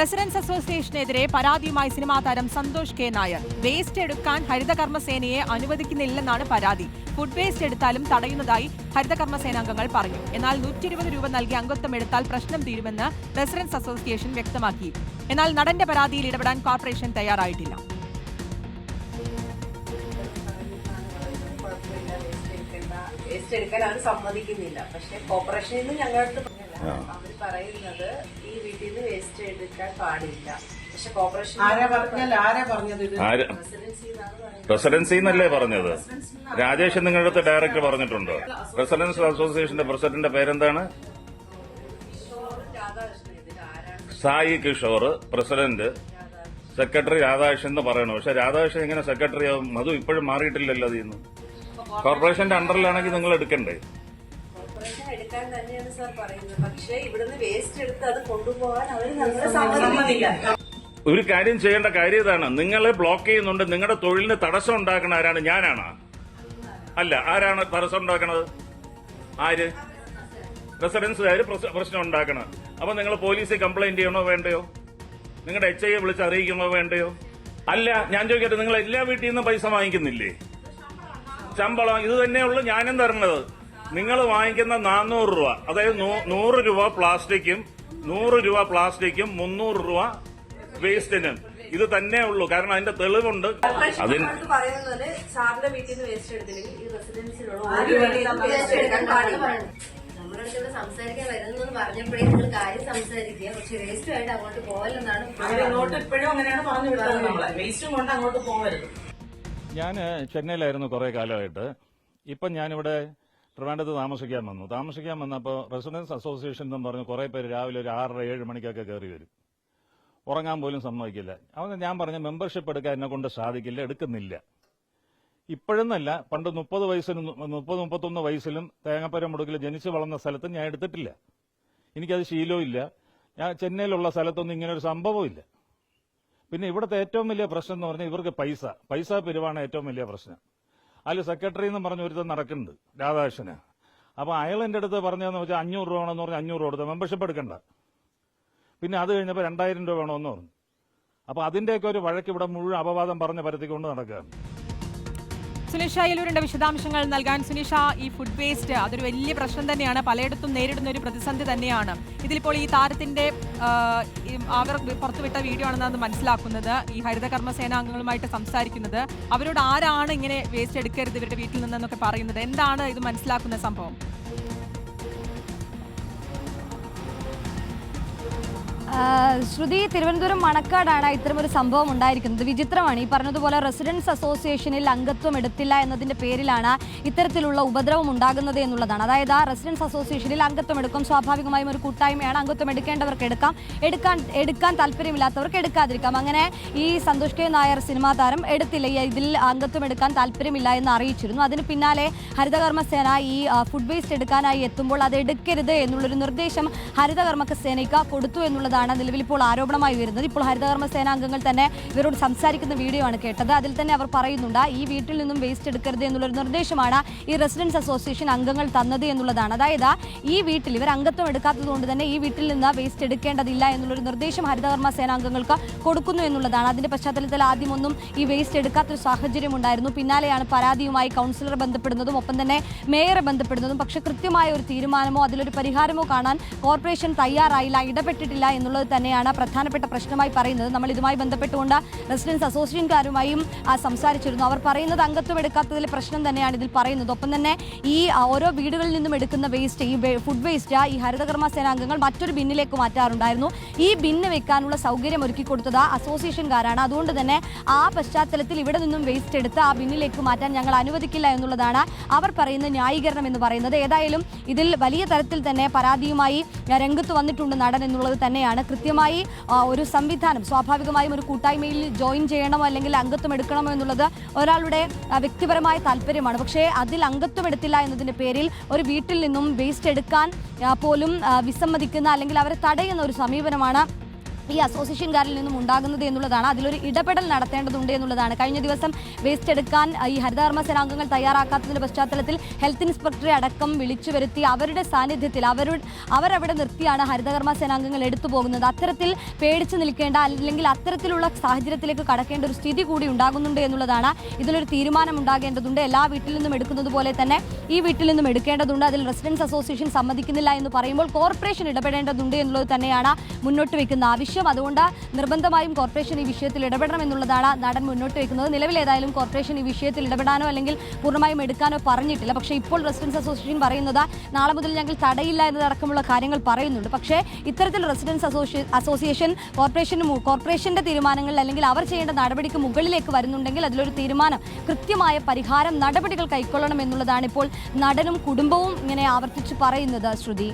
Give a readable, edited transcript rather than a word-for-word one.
Residence അസോസിയേഷനെതിരെ പരാതിയുമായി cinema താരം Santhosh K Nair. Waste എടുക്കാൻ ഹരിതകർമ്മസേനയെ അനുവദിക്കുന്നില്ലെന്നാണ് പരാതി. ഫുഡ് വേസ്റ്റ് എടുത്താലും തടയുന്നതായി ഹരിതകർമ്മസേനാംഗങ്ങൾ പറഞ്ഞു. എന്നാൽ 120 രൂപ നൽകി അംഗത്വം എടുത്താൽ പ്രശ്നം തീരുമെന്ന് റെസിഡൻസ് അസോസിയേഷൻ വ്യക്തമാക്കി. എന്നാൽ നടന്റെ പരാതിയിൽ ഇടപെടാൻ കോർപ്പറേഷൻ തയ്യാറായിട്ടില്ല. എടുക്കാൻ അവർ സമ്മതിക്കുന്നില്ല. പക്ഷെ കോർപ്പറേഷനിൽ നിന്ന് ഞങ്ങളുടെ അവർ പറയുന്നത് ഈ വീട്ടിൽ നിന്ന് വേസ്റ്റ് എടുക്കാൻ പാടില്ല. പക്ഷെ കോർപ്പറേഷൻ റെസിഡൻസി എന്നല്ലേ പറഞ്ഞത്? രാജേഷ് നിങ്ങളുടെ അടുത്ത് ഡയറക്ടർ പറഞ്ഞിട്ടുണ്ടോ? റെസിഡൻസ് അസോസിയേഷന്റെ പ്രസിഡന്റിന്റെ പേരെന്താണ്? സായി കിഷോർ പ്രസിഡന്റ്, സെക്രട്ടറി രാധാകൃഷ്ണൻ എന്ന് പറയണം. പക്ഷെ രാധാകൃഷ്ണൻ എങ്ങനെ സെക്രട്ടറി ആവും? അതും ഇപ്പോഴും മാറിയിട്ടില്ലല്ലോ. അതിന്ന് കോർപ്പറേഷന്റെ അണ്ടറിലാണെങ്കിൽ നിങ്ങൾ എടുക്കണ്ടേ? കോർപ്പറേഷൻ എടുക്കാൻ തന്നെയാണ് സാർ പറയുന്നത്. പക്ഷേ ഇവിടുന്ന് വേസ്റ്റ് എടുത്ത് അത് കൊണ്ടുപോകാൻ അവർ ഞങ്ങളെ സമ്മതിക്കില്ല. ഒരു കാര്യം ചെയ്യേണ്ട കാര്യം ഇതാണ്. നിങ്ങളെ ബ്ലോക്ക് ചെയ്യുന്നുണ്ട്. നിങ്ങളുടെ തൊഴിലിന് തടസ്സം ഉണ്ടാക്കുന്ന ആരാണ്? ഞാനാണ്? അല്ല, ആരാണ് തടസ്സം ഉണ്ടാക്കണത്? ആര്? റെസിഡൻസുകാര് പ്രശ്നം ഉണ്ടാക്കണം. അപ്പൊ നിങ്ങൾ പോലീസിൽ കംപ്ലൈന്റ് ചെയ്യണോ വേണ്ടയോ? നിങ്ങളുടെ HI വിളിച്ച് അറിയിക്കണോ വേണ്ടയോ? അല്ല, ഞാൻ ചോദിക്കട്ടെ, നിങ്ങൾ എല്ലാ വീട്ടിൽ നിന്നും പൈസ വാങ്ങിക്കുന്നില്ലേ? ശമ്പളം ഇത് തന്നെയുള്ളൂ ഞാനും തരണത്. നിങ്ങൾ വാങ്ങിക്കുന്ന 400 രൂപ, അതായത് 100 രൂപ പ്ലാസ്റ്റിക്കും 300 രൂപ വേസ്റ്റിനും. ഇത് തന്നെ ഉള്ളൂ. കാരണം അതിന്റെ തെളിവുണ്ട്. അതിന് പറയുന്നത് സാറിന്റെ വീട്ടിൽ നിന്ന് വേസ്റ്റ് എടുത്തില്ലെങ്കിൽ ഈ റെസിഡൻസിലുള്ള വേസ്റ്റ് എടുക്കാൻ പാടില്ല. നമ്മുടെ അടുത്ത് ഇവിടെ സംസാരിക്കാൻ വരുന്നെന്ന് പറഞ്ഞപ്പോഴേ നിങ്ങൾ കാര്യം സംസാരിക്കുക. പക്ഷെ വേസ്റ്റുമായിട്ട് അങ്ങോട്ട് പോകലെന്നാണ് ഇപ്പോഴും അങ്ങനെയാണ് പറഞ്ഞു വിടുന്നത്. നമ്മളെ വേസ്റ്റും കൊണ്ട് അങ്ങോട്ട് പോകരുത്. ഞാൻ ചെന്നൈയിലായിരുന്നു കുറെ കാലമായിട്ട്. ഇപ്പം ഞാനിവിടെ ട്രിവാൻഡ്രത്ത് താമസിക്കാൻ വന്നപ്പോൾ റെസിഡൻസ് അസോസിയേഷൻ എന്നും പറഞ്ഞ് കുറെ പേര് രാവിലെ ഒരു 6-7 മണിക്കൊക്കെ കയറി വരും. ഉറങ്ങാൻ പോലും സമ്മതിക്കില്ല. അവന് ഞാൻ പറഞ്ഞ മെമ്പർഷിപ്പ് എടുക്കാൻ എന്നെ കൊണ്ട് സാധിക്കില്ല, എടുക്കുന്നില്ല. ഇപ്പോഴെന്നല്ല, പണ്ട് 30-31 വയസ്സിലും തേങ്ങപ്പരം മുടുക്കിൽ ജനിച്ചു വളർന്ന സ്ഥലത്തും ഞാൻ എടുത്തിട്ടില്ല. എനിക്കത് ശീലവും ഇല്ല. ഞാൻ ചെന്നൈയിലുള്ള സ്ഥലത്തൊന്നും ഇങ്ങനെ ഒരു സംഭവമില്ല. പിന്നെ ഇവിടുത്തെ ഏറ്റവും വലിയ പ്രശ്നം എന്ന് പറഞ്ഞാൽ ഇവർക്ക് പൈസ പിരിവാണ് ഏറ്റവും വലിയ പ്രശ്നം. അതിൽ സെക്രട്ടറി എന്ന് പറഞ്ഞ ഒരുത്തം നടക്കുന്നുണ്ട്, രാധാകൃഷ്ണന്. അപ്പൊ അയാൾ എന്റെ അടുത്ത് പറഞ്ഞതെന്ന് വെച്ചാൽ 500 രൂപ വേണമെന്ന് പറഞ്ഞാൽ 500 കൊടുത്ത് മെമ്പർഷിപ്പ് എടുക്കണ്ട. പിന്നെ അത് കഴിഞ്ഞപ്പോൾ 2000 രൂപ വേണമെന്ന് പറഞ്ഞു. അപ്പൊ അതിന്റെയൊക്കെ ഒരു വഴക്ക് ഇവിടെ മുഴുവൻ അപവാദം പറഞ്ഞ് പരത്തിക്കൊണ്ട് നടക്കുകയാണ്. സുനിഷ അയലൂരിന്റെ വിശദാംശങ്ങൾ നൽകാൻ. സുനിഷ, ഈ ഫുഡ് വേസ്റ്റ് അതൊരു വലിയ പ്രശ്നം തന്നെയാണ്, പലയിടത്തും നേരിടുന്ന ഒരു പ്രതിസന്ധി തന്നെയാണ്. ഇതിലിപ്പോൾ ഈ താരത്തിന്റെ അവർ പുറത്തുവിട്ട വീഡിയോ ആണെന്നാണ് മനസ്സിലാക്കുന്നത്. ഈ ഹരിതകർമ്മ സേനാംഗങ്ങളുമായിട്ട് സംസാരിക്കുന്നത്, അവരോട് ആരാണ് ഇങ്ങനെ വേസ്റ്റ് എടുക്കരുത് ഇവരുടെ വീട്ടിൽ നിന്നൊക്കെ പറയുന്നത്? എന്താണ് ഇത് മനസ്സിലാക്കുന്ന സംഭവം? ശ്രുതി, തിരുവനന്തപുരം മണക്കാടാണ് ഇത്തരമൊരു സംഭവം ഉണ്ടായിരിക്കുന്നത്. വിചിത്രമാണ്. ഈ പറഞ്ഞതുപോലെ റെസിഡൻസ് അസോസിയേഷനിൽ അംഗത്വം എടുത്തില്ല എന്നതിന്റെ പേരിലാണ് ഇത്തരത്തിലുള്ള ഉപദ്രവം ഉണ്ടാകുന്നത് എന്നുള്ളതാണ്. അതായത് ആ റെസിഡൻസ് അസോസിയേഷനിൽ അംഗത്വം എടുക്കും. സ്വാഭാവികമായും ഒരു കൂട്ടായ്മയാണ്. അംഗത്വം എടുക്കേണ്ടവർക്ക് എടുക്കാൻ താല്പര്യമില്ലാത്തവർക്ക് എടുക്കാതിരിക്കാം. അങ്ങനെ ഈ സന്തോഷ് കെ നായർ സിനിമാ താരം എടുത്തില്ല, ഇതിൽ അംഗത്വം എടുക്കാൻ താല്പര്യമില്ല എന്ന് അറിയിച്ചിരുന്നു. അതിന് പിന്നാലെ ഹരിതകർമ്മസേന ഈ ഫുഡ് വേസ്റ്റ് എടുക്കാനായി എത്തുമ്പോൾ അത് എടുക്കരുത് എന്നുള്ളൊരു നിർദ്ദേശം ഹരിതകർമ്മസേനയ്ക്ക് കൊടുത്തു എന്നുള്ളതാണ് നിലവിൽ ഇപ്പോൾ ആരോപണമായി വരുന്നത്. ഇപ്പോൾ ഹരിതകർമ്മ സേനാംഗങ്ങൾ തന്നെ ഇവരോട് സംസാരിക്കുന്ന വീഡിയോ ആണ് കേട്ടത്. അതിൽ തന്നെ അവർ പറയുന്നുണ്ട്, ഈ വീട്ടിൽ നിന്നും വേസ്റ്റ് എടുക്കരുത് എന്നുള്ളൊരു നിർദ്ദേശമാണ് ഈ റെസിഡൻസ് അസോസിയേഷൻ അംഗങ്ങൾ തന്നത് എന്നുള്ളതാണ്. അതായത് ഈ വീട്ടിൽ ഇവർ അംഗത്വം എടുക്കാത്തത് കൊണ്ട് തന്നെ ഈ വീട്ടിൽ നിന്ന് വേസ്റ്റ് എടുക്കേണ്ടതില്ല എന്നുള്ളൊരു നിർദ്ദേശം ഹരിതകർമ്മ സേനാംഗങ്ങൾക്ക് കൊടുക്കുന്നു എന്നുള്ളതാണ്. അതിന്റെ പശ്ചാത്തലത്തിൽ ആദ്യമൊന്നും ഈ വേസ്റ്റ് എടുക്കാത്തൊരു സാഹചര്യം ഉണ്ടായിരുന്നു. പിന്നാലെയാണ് പരാതിയുമായി കൗൺസിലറെ ബന്ധപ്പെടുന്നതും ഒപ്പം തന്നെ മേയറെ ബന്ധപ്പെടുന്നതും. പക്ഷേ കൃത്യമായ ഒരു തീരുമാനമോ അതിലൊരു പരിഹാരമോ കാണാൻ കോർപ്പറേഷൻ തയ്യാറായില്ല, ഇടപെട്ടിട്ടില്ല എന്നുള്ളത് തന്നെയാണ് പ്രധാനപ്പെട്ട പ്രശ്നമായി പറയുന്നത്. നമ്മൾ ഇതുമായി ബന്ധപ്പെട്ടുകൊണ്ട് റെസിഡൻസ് അസോസിയേഷൻകാരുമായും സംസാരിച്ചിരുന്നു. അവർ പറയുന്നത് അംഗത്വം എടുക്കാത്തതിലെ പ്രശ്നം തന്നെയാണ് ഇതിൽ പറയുന്നത്. ഒപ്പം തന്നെ ഈ ഓരോ വീടുകളിൽ നിന്നും എടുക്കുന്ന വേസ്റ്റ്, ഈ ഫുഡ് വേസ്റ്റ് ഈ ഹരിതകർമ്മ സേനാംഗങ്ങൾ മറ്റൊരു ബിന്നിലേക്ക് മാറ്റാറുണ്ടായിരുന്നു. ഈ ബിന്ന് വെക്കാനുള്ള സൗകര്യം ഒരുക്കി കൊടുത്തത് അസോസിയേഷൻകാരാണ്. അതുകൊണ്ട് തന്നെ ആ പശ്ചാത്തലത്തിൽ ഇവിടെ നിന്നും വേസ്റ്റ് എടുത്ത് ആ ബിന്നിലേക്ക് മാറ്റാൻ ഞങ്ങൾ അനുവദിക്കില്ല എന്നുള്ളതാണ് അവർ പറയുന്ന ന്യായീകരണം എന്ന് പറയുന്നത്. ഏതായാലും ഇതിൽ വലിയ തരത്തിൽ തന്നെ പരാതിയുമായി രംഗത്ത് വന്നിട്ടുണ്ട് നടൻ എന്നുള്ളത് തന്നെയാണ്. കൃത്യമായി ഒരു സംവിധാനം, സ്വാഭാവികമായും ഒരു കൂട്ടായ്മയിൽ ജോയിൻ ചെയ്യണമോ അല്ലെങ്കിൽ അംഗത്വം എടുക്കണമോ എന്നുള്ളത് ഒരാളുടെ വ്യക്തിപരമായ താല്പര്യമാണ്. പക്ഷേ അതിൽ അംഗത്വം എടുത്തില്ല എന്നതിൻ്റെ പേരിൽ ഒരു വീട്ടിൽ നിന്നും വേസ്റ്റ് എടുക്കാൻ പോലും വിസമ്മതിക്കുന്ന അല്ലെങ്കിൽ അവരെ തടയുന്ന ഒരു സമീപനമാണ് ഈ അസോസിയേഷൻകാരിൽ നിന്നും ഉണ്ടാകുന്നത് എന്നുള്ളതാണ്. അതിലൊരു ഇടപെടൽ നടത്തേണ്ടതുണ്ട് എന്നുള്ളതാണ്. കഴിഞ്ഞ ദിവസം വേസ്റ്റ് എടുക്കാൻ ഈ ഹരിതകർമ്മ സേനാംഗങ്ങൾ തയ്യാറാക്കാത്തതിന്റെ പശ്ചാത്തലത്തിൽ ഹെൽത്ത് ഇൻസ്പെക്ടറെ അടക്കം വിളിച്ചു വരുത്തി അവരുടെ സാന്നിധ്യത്തിൽ അവരവിടെ നിർത്തിയാണ് ഹരിതകർമ്മ സേനാംഗങ്ങൾ എടുത്തു പോകുന്നത്. അത്തരത്തിൽ പേടിച്ചു നിൽക്കേണ്ട അല്ലെങ്കിൽ അത്തരത്തിലുള്ള സാഹചര്യത്തിലേക്ക് കടക്കേണ്ട ഒരു സ്ഥിതി കൂടി ഉണ്ടാകുന്നുണ്ട് എന്നുള്ളതാണ്. ഇതിലൊരു തീരുമാനം ഉണ്ടാകേണ്ടതുണ്ട്. എല്ലാ വീട്ടിൽ നിന്നും എടുക്കുന്നത് പോലെ തന്നെ ഈ വീട്ടിൽ നിന്നും എടുക്കേണ്ടതുണ്ട്. അതിൽ റെസിഡൻസ് അസോസിയേഷൻ സമ്മതിക്കുന്നില്ല എന്ന് പറയുമ്പോൾ കോർപ്പറേഷൻ ഇടപെടേണ്ടതുണ്ട് എന്നുള്ളത് തന്നെയാണ് മുന്നോട്ട് വയ്ക്കുന്ന ആവശ്യം. അതുകൊണ്ട് നിർബന്ധമായും കോർപ്പറേഷൻ ഈ വിഷയത്തിൽ ഇടപെടണം എന്നുള്ളതാണ് നടൻ മുന്നോട്ട് വയ്ക്കുന്നത്. നിലവിൽ ഏതായാലും കോർപ്പറേഷൻ ഈ വിഷയത്തിൽ ഇടപെടാനോ അല്ലെങ്കിൽ പൂർണ്ണമായും എടുക്കാനോ പറഞ്ഞിട്ടില്ല. പക്ഷേ ഇപ്പോൾ റെസിഡൻസ് അസോസിയേഷൻ പറയുന്നത് നാളെ മുതൽ ഞങ്ങൾ തടയില്ല എന്നതടക്കമുള്ള കാര്യങ്ങൾ പറയുന്നുണ്ട്. പക്ഷേ ഇത്തരത്തിൽ റെസിഡൻസ് അസോസിയേഷൻ കോർപ്പറേഷന്റെ തീരുമാനങ്ങളിൽ അല്ലെങ്കിൽ അവർ ചെയ്യേണ്ട നടപടിക്ക് മുകളിലേക്ക് വരുന്നുണ്ടെങ്കിൽ അതിലൊരു തീരുമാനം, കൃത്യമായ പരിഹാരം, നടപടികൾ കൈക്കൊള്ളണം എന്നുള്ളതാണ് ഇപ്പോൾ നടനും കുടുംബവും ഇങ്ങനെ ആവർത്തിച്ച് പറയുന്നത്. ശ്രുതി.